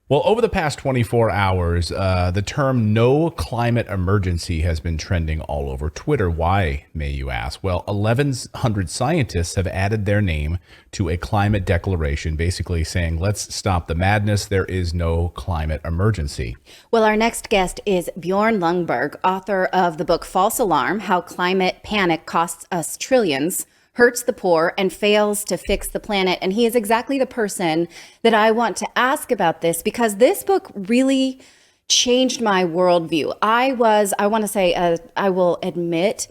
Well, over the past 24 hours, the term no climate emergency has been trending all over Twitter. Why, may you ask? Well, 1,100 scientists have added their name to a climate declaration, basically saying, let's stop the madness. There is no climate emergency. Well, our next guest is Bjorn Lomborg, author of the book False Alarm: How Climate Panic Costs Us Trillions, Hurts the Poor, and Fails to Fix the Planet. And he is exactly the person that I want to ask about this, because this book really changed my worldview. I want to say, I will admit,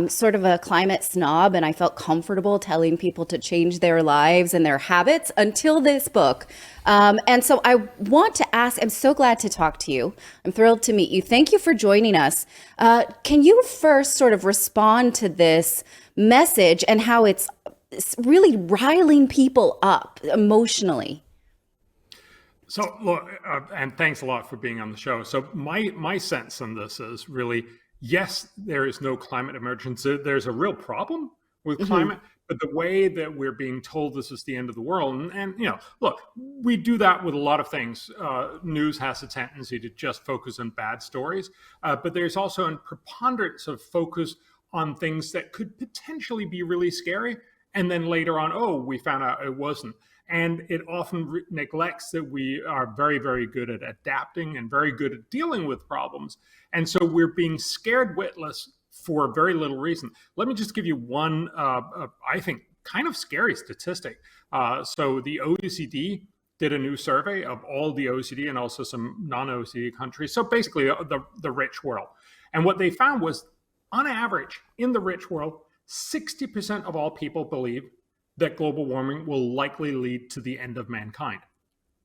sort of a climate snob, and I felt comfortable telling people to change their lives and their habits until this book. And so I want to ask, I'm so glad to talk to you. I'm thrilled to meet you. Thank you for joining us. Can you first sort of respond to this message and how it's really riling people up emotionally? So, look, and thanks a lot for being on the show. So, my sense on this is really, yes, there is no climate emergency. There's a real problem with climate, but the way that we're being told this is the end of the world, and look, we do that with a lot of things. News has a tendency to just focus on bad stories, but there's also a preponderance of focus on things that could potentially be really scary, and then later on, oh, we found out it wasn't. And it often neglects that we are very, very good at adapting and very good at dealing with problems. And so we're being scared witless for very little reason. Let me just give you one, I think, kind of scary statistic. So the OECD did a new survey of all the OECD and also some non-OECD countries. So basically the rich world. And what they found was, on average, in the rich world, 60% of all people believe that global warming will likely lead to the end of mankind.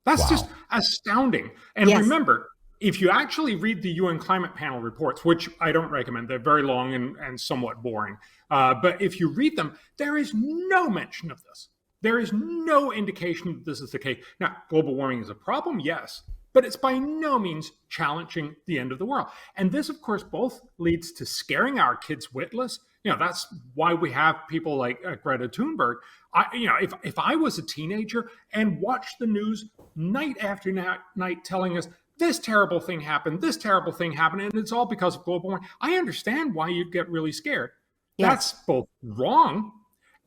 That's Wow. just astounding. And Yes. remember, if you actually read the UN climate panel reports, which I don't recommend, they're very long and somewhat boring. But if you read them, there is no mention of this. There is no indication that this is the case. Now, global warming is a problem, yes, but it's by no means challenging the end of the world. And this, of course, both leads to scaring our kids witless. That's why we have people like Greta Thunberg. If I was a teenager and watched the news night after night telling us this terrible thing happened, and it's all because of global warming, I understand why you'd get really scared. Yes. That's both wrong,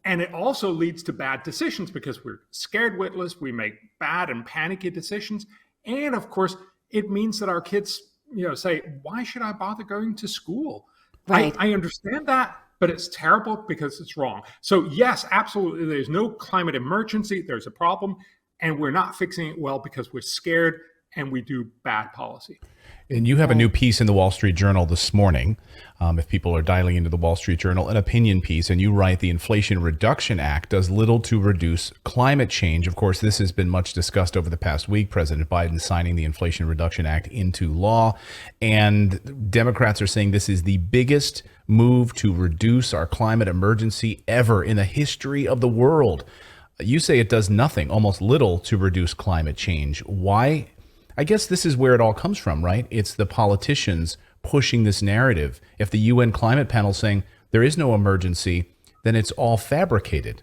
and it also leads to bad decisions because we're scared witless. We make bad and panicky decisions. And of course, it means that our kids, say, why should I bother going to school? Right. I understand that, but it's terrible because it's wrong. So yes, absolutely, there's no climate emergency. There's a problem, and we're not fixing it well because we're scared and we do bad policy. And you have a new piece in the Wall Street Journal this morning. If people are dialing into the Wall Street Journal, an opinion piece, and you write the Inflation Reduction Act does little to reduce climate change. Of course, this has been much discussed over the past week. President Biden signing the Inflation Reduction Act into law. And Democrats are saying this is the biggest move to reduce our climate emergency ever in the history of the world. You say it does nothing, almost little, to reduce climate change. Why? I guess this is where it all comes from, right? It's the politicians pushing this narrative. If the UN climate panel saying there is no emergency, then it's all fabricated.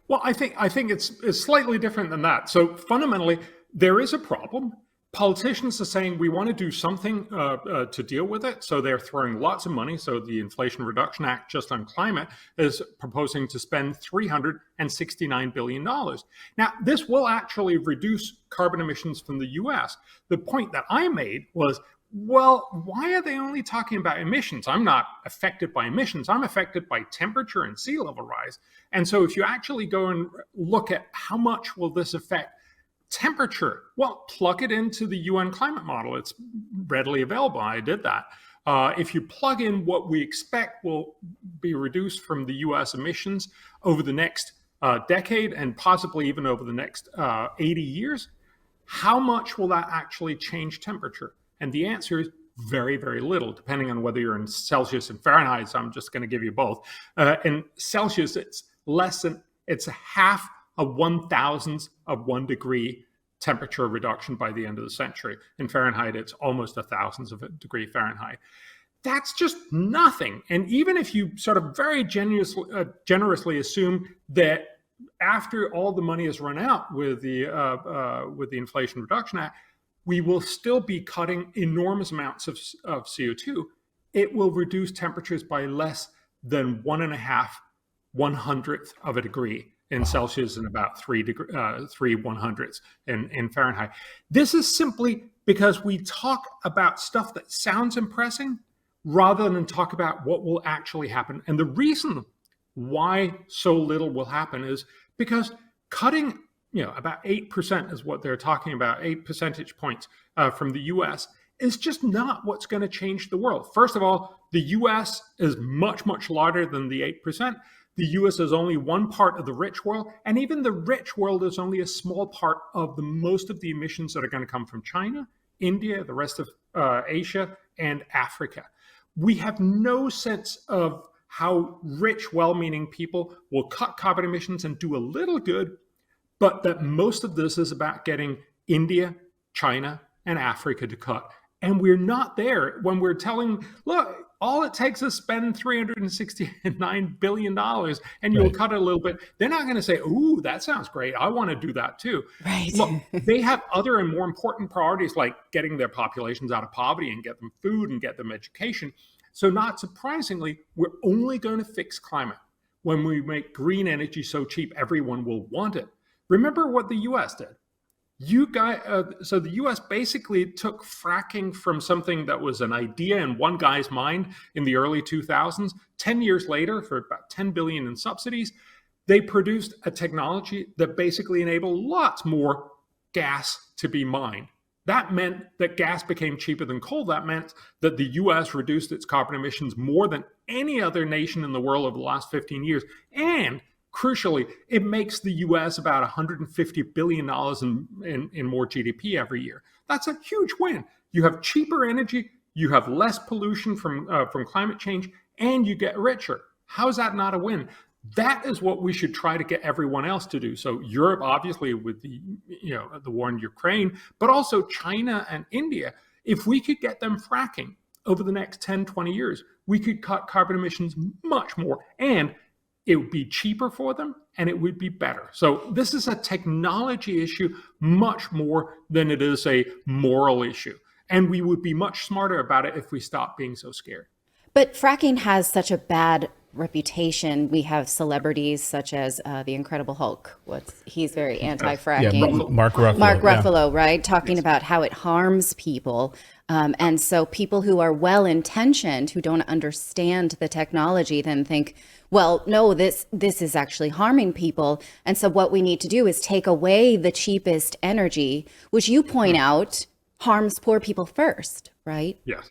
Well, I think it's slightly different than that. So fundamentally, there is a problem. Politicians are saying we want to do something to deal with it. So they're throwing lots of money. So the Inflation Reduction Act just on climate is proposing to spend $369 billion. Now, this will actually reduce carbon emissions from the US. The point that I made was, well, why are they only talking about emissions? I'm not affected by emissions. I'm affected by temperature and sea level rise. And so if you actually go and look at how much will this affect temperature, well, plug it into the UN climate model. It's readily available. I did that. If you plug in what we expect will be reduced from the US emissions over the next decade and possibly even over the next 80 years, how much will that actually change temperature? And the answer is very, very little, depending on whether you're in Celsius and Fahrenheit. So I'm just going to give you both. In Celsius, it's half a 1,000th of 1 degree temperature reduction by the end of the century. In Fahrenheit, it's almost 1,000th of a degree Fahrenheit. That's just nothing. And even if you sort of very generously assume that after all the money is run out with the Inflation Reduction Act, we will still be cutting enormous amounts of CO2. It will reduce temperatures by less than 1.5/100th of a degree in Celsius and about 3/100ths in Fahrenheit. This is simply because we talk about stuff that sounds impressive rather than talk about what will actually happen. And the reason why so little will happen is because cutting, about 8% is what they're talking about, 8 percentage points from the US is just not what's going to change the world. First of all, the US is much, much larger than the 8%. The US is only one part of the rich world, and even the rich world is only a small part of most of the emissions that are going to come from China, India, the rest of Asia, and Africa. We have no sense of how rich, well-meaning people will cut carbon emissions and do a little good, but that most of this is about getting India, China, and Africa to cut. And we're not there when we're telling, look, all it takes is spend $369 billion and you'll cut it a little bit. They're not going to say, ooh, that sounds great. I want to do that too. Right. Look, they have other and more important priorities like getting their populations out of poverty and get them food and get them education. So not surprisingly, we're only going to fix climate when we make green energy so cheap everyone will want it. Remember what the US did. So the US basically took fracking from something that was an idea in one guy's mind in the early 2000s. 10 years later, for about $10 billion in subsidies, they produced a technology that basically enabled lots more gas to be mined. That meant that gas became cheaper than coal. That meant that the US reduced its carbon emissions more than any other nation in the world over the last 15 years. And crucially, it makes the US about $150 billion in more GDP every year. That's a huge win. You have cheaper energy, you have less pollution from climate change, and you get richer. How is that not a win? That is what we should try to get everyone else to do. So Europe, obviously, with the war in Ukraine, but also China and India. If we could get them fracking over the next 10, 20 years, we could cut carbon emissions much more, and it would be cheaper for them, and it would be better. So this is a technology issue much more than it is a moral issue. And we would be much smarter about it if we stopped being so scared. But fracking has such a bad reputation. We have celebrities such as the Incredible Hulk. He's very anti-fracking. Mark Ruffalo. Mark Ruffalo, right? Talking about how it harms people. And so people who are well-intentioned, who don't understand the technology, then think, well, no, this is actually harming people. And so what we need to do is take away the cheapest energy, which you point out harms poor people first, right? Yes.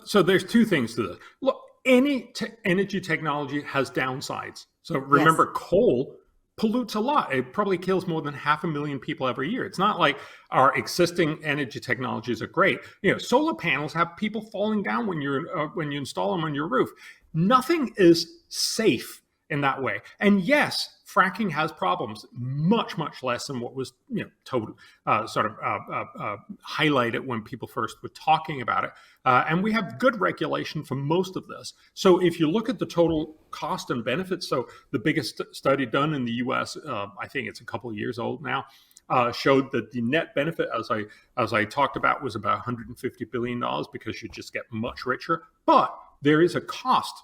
So there's two things to this. Look, any energy technology has downsides. So remember, coal pollutes a lot. It probably kills more than 500,000 people every year. It's not like our existing energy technologies are great. Solar panels have people falling down when you install them on your roof. Nothing is safe in that way. And yes, fracking has problems, much, much less than what was highlighted when people first were talking about it. And we have good regulation for most of this. So if you look at the total cost and benefits, so the biggest study done in the US, I think it's a couple of years old now, showed that the net benefit, as I talked about, was about $150 billion because you just get much richer. But there is a cost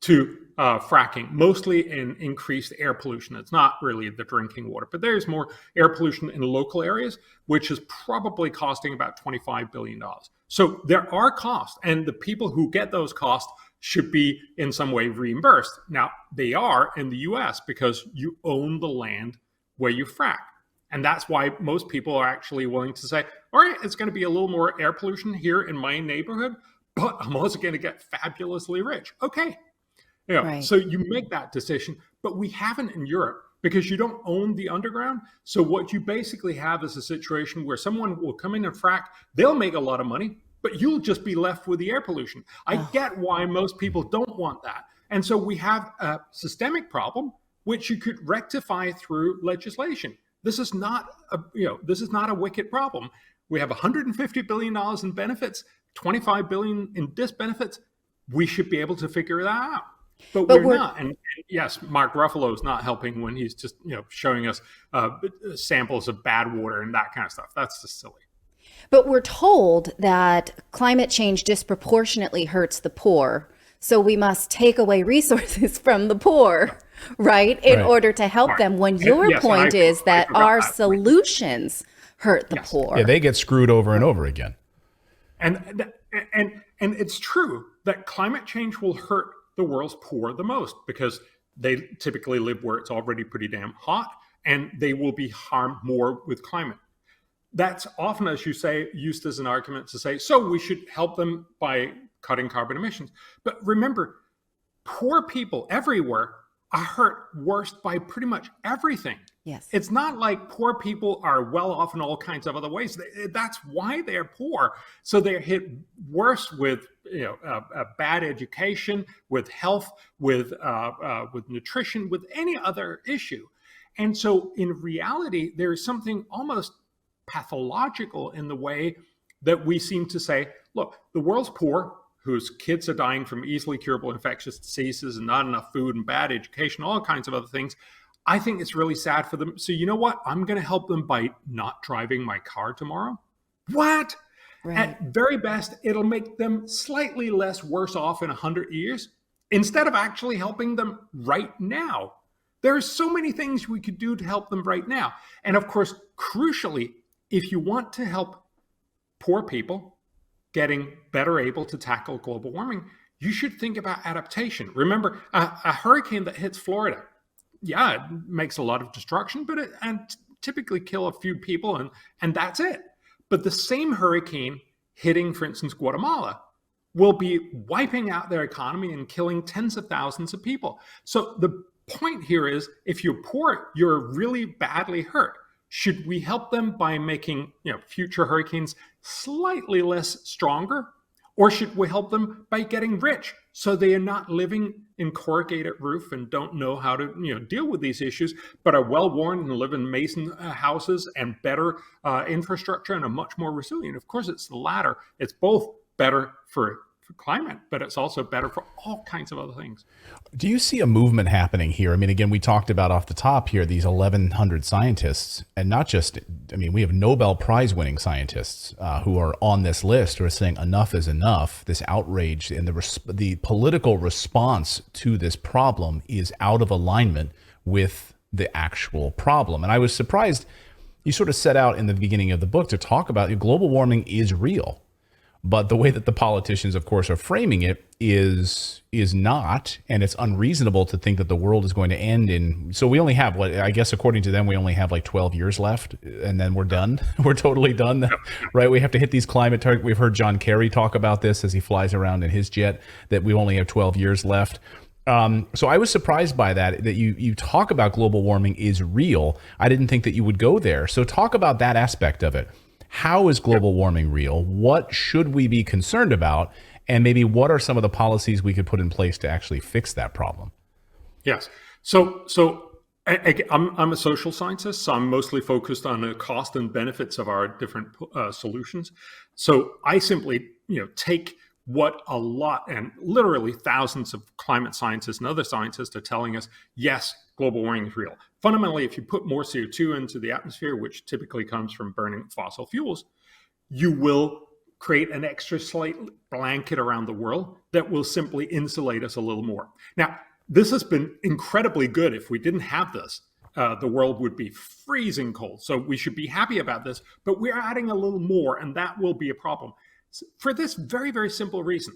to fracking, mostly in increased air pollution. It's not really the drinking water, but there's more air pollution in local areas, which is probably costing about $25 billion. So there are costs, and the people who get those costs should be in some way reimbursed. Now, they are in the US because you own the land where you frack. And that's why most people are actually willing to say, all right, it's going to be a little more air pollution here in my neighborhood, but I'm also going to get fabulously rich. Okay. Right. So you make that decision, but we haven't in Europe because you don't own the underground. So what you basically have is a situation where someone will come in and frack, they'll make a lot of money, but you'll just be left with the air pollution. I get why most people don't want that. And so we have a systemic problem, which you could rectify through legislation. This is not a wicked problem. We have $150 billion in benefits, $25 billion in disbenefits. We should be able to figure that out. But But we're we're not. And yes, Mark Ruffalo is not helping when he's just showing us samples of bad water and that kind of stuff. That's just silly. But we're told that climate change disproportionately hurts the poor. So we must take away resources from the poor, right? In Right. order to help them. When your Yes, point is I that forgot our that. solutions hurt the Yes. poor. Yeah, they get screwed over and over again. And it's true that climate change will hurt the world's poor the most because they typically live where it's already pretty damn hot, and they will be harmed more with climate. That's often, as you say, used as an argument to say, so we should help them by cutting carbon emissions. But remember, poor people everywhere are hurt worst by pretty much everything. Yes. It's not like poor people are well off in all kinds of other ways. That's why they're poor. So they're hit worse with a bad education, with health, with nutrition, with any other issue. And so in reality, there is something almost pathological in the way that we seem to say, look, the world's poor, whose kids are dying from easily curable infectious diseases and not enough food and bad education, all kinds of other things. I think it's really sad for them. So you know what? I'm going to help them by not driving my car tomorrow. What? Right. At very best, it'll make them slightly less worse off in 100 years instead of actually helping them right now. There are so many things we could do to help them right now. And of course, crucially, if you want to help poor people getting better able to tackle global warming, you should think about adaptation. Remember, a hurricane that hits Florida, yeah, it makes a lot of destruction, but and typically kill a few people, and that's it. But the same hurricane hitting, for instance, Guatemala, will be wiping out their economy and killing tens of thousands of people. So the point here is, if you're poor, you're really badly hurt. Should we help them by making future hurricanes slightly less stronger? Or should we help them by getting rich so they are not living in corrugated roof and don't know how to deal with these issues, but are well-worn and live in mason houses and better infrastructure and are much more resilient? Of course, it's the latter. It's both better for climate, but it's also better for all kinds of other things. Do you see a movement happening here? I mean, again, we talked about off the top here, these 1,100 scientists, and not just, I mean, we have Nobel Prize winning scientists who are on this list who are saying enough is enough. This outrage and the political response to this problem is out of alignment with the actual problem. And I was surprised you sort of set out in the beginning of the book to talk about global warming is real. But the way that the politicians, of course, are framing it is not, and it's unreasonable to think that the world is going to end in. So we only have what I guess, according to them, we only have like 12 years left, and then we're done. We're totally done, right? We have to hit these climate targets. We've heard John Kerry talk about this as he flies around in his jet, that we only have 12 years left. So I was surprised by that you talk about global warming is real. I didn't think that you would go there. So talk about that aspect of it. How is global warming real? What should we be concerned about? And maybe what are some of the policies we could put in place to actually fix that problem? Yes. So I'm a social scientist, so I'm mostly focused on the cost and benefits of our different solutions. So I simply, take what a lot and literally thousands of climate scientists and other scientists are telling us. Yes, global warming is real. Fundamentally, if you put more CO2 into the atmosphere, which typically comes from burning fossil fuels, you will create an extra slight blanket around the world that will simply insulate us a little more. Now, this has been incredibly good. If we didn't have this, the world would be freezing cold. So we should be happy about this, but we're adding a little more, and that will be a problem. For this very, very simple reason,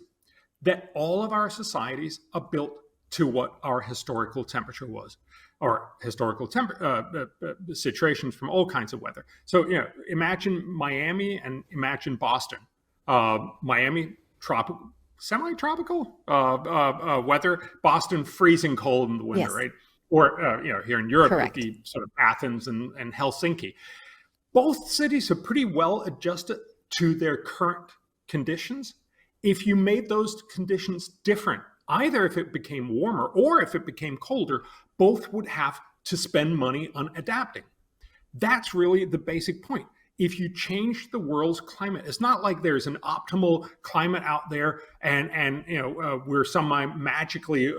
that all of our societies are built to what our historical temperature was, or historical situations from all kinds of weather. So, imagine Miami and imagine Boston. Miami, semi-tropical weather, Boston freezing cold in the winter, Yes. right? Or, here in Europe, Correct. it'd be sort of Athens and Helsinki. Both cities are pretty well adjusted to their current conditions. If you made those conditions different, either if it became warmer or if it became colder, both would have to spend money on adapting. That's really the basic point. if you change the world's climate, it's not like there's an optimal climate out there and we're somehow magically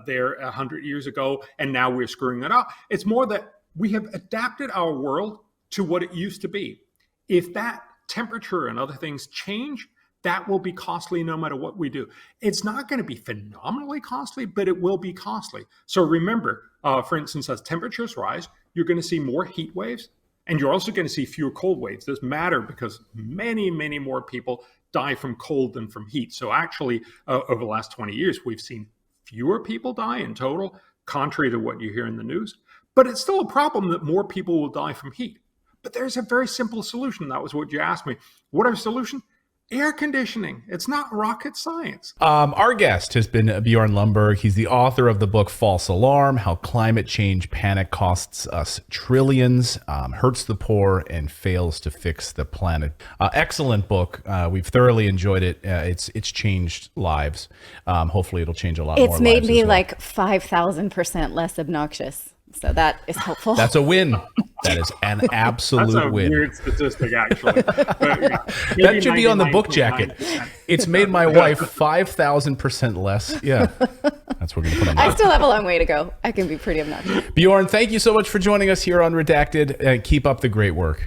there 100 years ago and now we're screwing it up. It's more that we have adapted our world to what it used to be. If that temperature and other things change, that will be costly no matter what we do. It's not going to be phenomenally costly, but it will be costly. So remember, for instance, as temperatures rise, you're going to see more heat waves, and you're also going to see fewer cold waves. This matter because many, many more people die from cold than from heat. So actually, over the last 20 years, we've seen fewer people die in total, contrary to what you hear in the news. But it's still a problem that more people will die from heat. But there's a very simple solution. That was what you asked me. What are the solutions? Air conditioning. It's not rocket science. Our guest has been Bjorn Lomborg. He's the author of the book False Alarm: How Climate Change Panic Costs Us Trillions, Hurts the Poor, and Fails to Fix the Planet. Excellent book. We've thoroughly enjoyed it. It's changed lives. Hopefully it'll change a lot more lives. It's made me as well. like 5,000% less obnoxious. So that is helpful. That's a win. That is an absolute That's a win. weird statistic, actually. That should be on the book jacket. It's made my wife 5,000% less. Yeah, that's what we're going to put on I that. still have a long way to go. I can be pretty obnoxious. Bjorn, thank you so much for joining us here on Redacted. Keep up the great work.